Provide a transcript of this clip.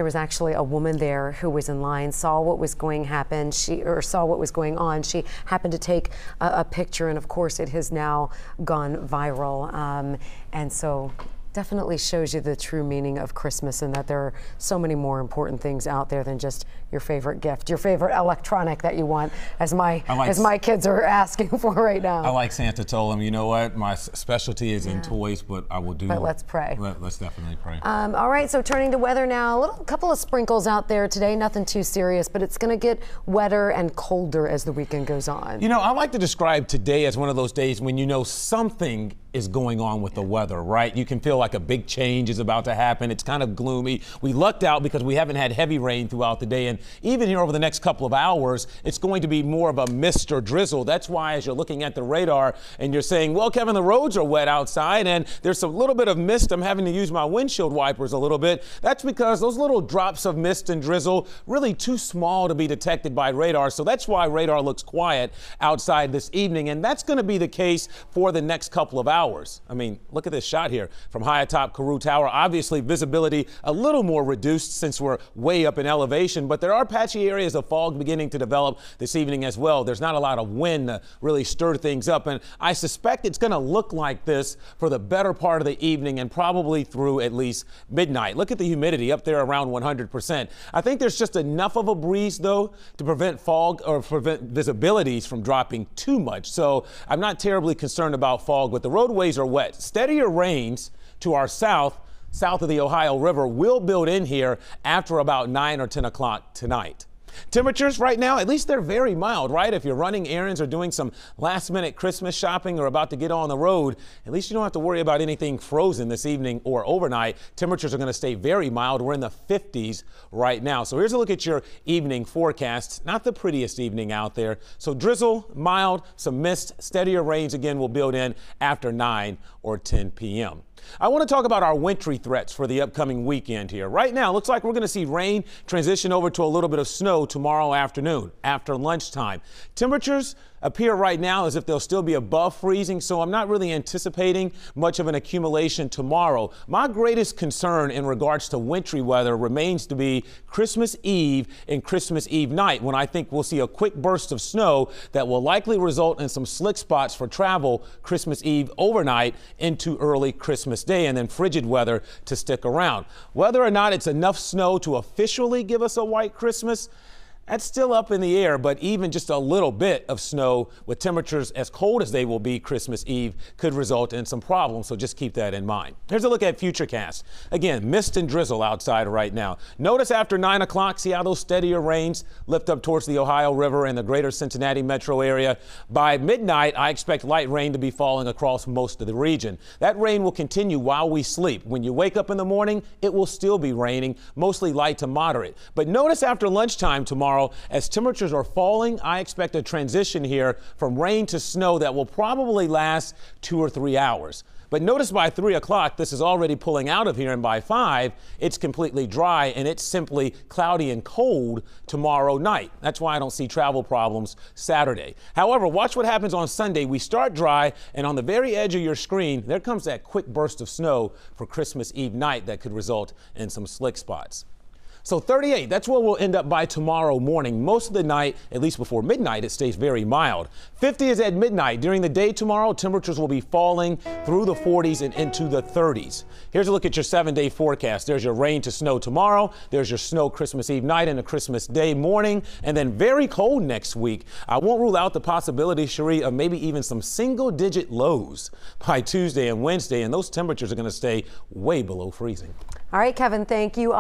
There was actually a woman there who was in line, saw what was going to happen, saw what was going on. She happened to take a picture, and of course it has now gone viral. And so definitely shows you the true meaning of Christmas, and that there are so many more important things out there than just your favorite gift, your favorite electronic that you want, as my kids are asking for right now. I like Santa told him, you know what, my specialty is in toys, but I will do. But let's pray. Let's definitely pray. All right, so turning to weather now, couple of sprinkles out there today, nothing too serious, but it's going to get wetter and colder as the weekend goes on. You know, I like to describe today as one of those days when you know something is going on with the weather, right? You can feel like a big change is about to happen. It's kind of gloomy. We lucked out because we haven't had heavy rain throughout the day, and even here over the next couple of hours, it's going to be more of a mist or drizzle. That's why as you're looking at the radar and you're saying, well, Kevin, the roads are wet outside and there's a little bit of mist. I'm having to use my windshield wipers a little bit. That's because those little drops of mist and drizzle really too small to be detected by radar. So that's why radar looks quiet outside this evening, and that's going to be the case for the next couple of hours. I mean, look at this shot here from high atop Carew Tower. Obviously, visibility a little more reduced since we're way up in elevation, but there are patchy areas of fog beginning to develop this evening as well. There's not a lot of wind to really stir things up, and I suspect it's going to look like this for the better part of the evening and probably through at least midnight. Look at the humidity up there around 100%. I think there's just enough of a breeze, though, to prevent fog or prevent visibilities from dropping too much. So I'm not terribly concerned about fog, but the roadways are wet. Steadier rains to our south of the Ohio River will build in here after about 9 or 10 o'clock tonight. Temperatures right now, at least they're very mild, right? If you're running errands or doing some last-minute Christmas shopping or about to get on the road, at least you don't have to worry about anything frozen this evening or overnight. Temperatures are going to stay very mild. We're in the 50s right now. So here's a look at your evening forecast. Not the prettiest evening out there. So drizzle, mild, some mist, steadier rains again will build in after 9 or 10 p.m. I want to talk about our wintry threats for the upcoming weekend here. Right now, looks like we're going to see rain transition over to a little bit of snow tomorrow afternoon after lunchtime. Temperatures appear right now as if they'll still be above freezing, so I'm not really anticipating much of an accumulation tomorrow. My greatest concern in regards to wintry weather remains to be Christmas Eve and Christmas Eve night, when I think we'll see a quick burst of snow that will likely result in some slick spots for travel Christmas Eve overnight into early Christmas Day, and then frigid weather to stick around. Whether or not it's enough snow to officially give us a white Christmas, that's still up in the air, but even just a little bit of snow with temperatures as cold as they will be Christmas Eve could result in some problems, so just keep that in mind. Here's a look at Futurecast. Again, mist and drizzle outside right now. Notice after 9 o'clock, see how those steadier rains lift up towards the Ohio River and the greater Cincinnati metro area. By midnight, I expect light rain to be falling across most of the region. That rain will continue while we sleep. When you wake up in the morning, it will still be raining, mostly light to moderate. But notice after lunchtime tomorrow, as temperatures are falling, I expect a transition here from rain to snow that will probably last 2 or 3 hours. But notice by 3 o'clock, this is already pulling out of here, and by 5, it's completely dry and it's simply cloudy and cold tomorrow night. That's why I don't see travel problems Saturday. However, watch what happens on Sunday. We start dry, and on the very edge of your screen, there comes that quick burst of snow for Christmas Eve night that could result in some slick spots. So 38, that's where we'll end up by tomorrow morning. Most of the night, at least before midnight, it stays very mild. 50 is at midnight. During the day tomorrow, temperatures will be falling through the 40s and into the 30s. Here's a look at your 7-day forecast. There's your rain to snow tomorrow. There's your snow Christmas Eve night and a Christmas Day morning, and then very cold next week. I won't rule out the possibility, Cherie, of maybe even some single-digit lows by Tuesday and Wednesday, and those temperatures are going to stay way below freezing. All right, Kevin, thank you.